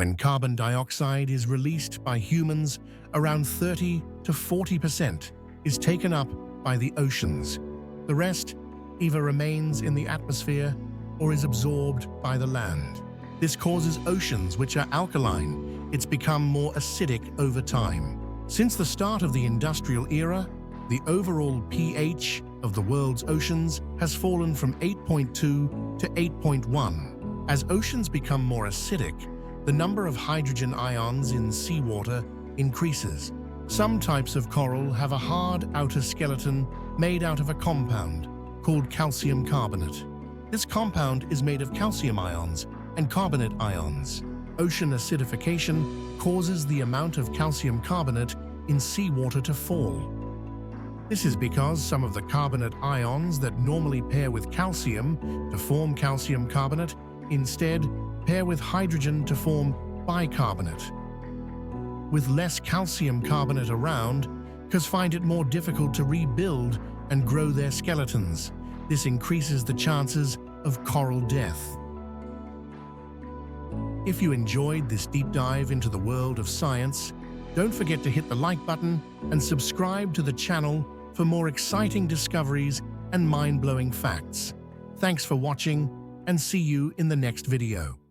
When carbon dioxide is released by humans, around 30 to 40% is taken up by the oceans. The rest either remains in the atmosphere or is absorbed by the land. This causes oceans which are alkaline. It's become more acidic over time. Since the start of the industrial era, the overall pH of the world's oceans has fallen from 8.2 to 8.1. As oceans become more acidic, the number of hydrogen ions in seawater increases. Some types of coral have a hard outer skeleton made out of a compound called calcium carbonate. This compound is made of calcium ions and carbonate ions. Ocean acidification causes the amount of calcium carbonate in seawater to fall. This is because some of the carbonate ions that normally pair with calcium to form calcium carbonate instead pair with hydrogen to form bicarbonate. With less calcium carbonate around, cows find it more difficult to rebuild and grow their skeletons. This increases the chances of coral death. If you enjoyed this deep dive into the world of science, don't forget to hit the like button and subscribe to the channel for more exciting discoveries and mind-blowing facts. Thanks for watching, and see you in the next video.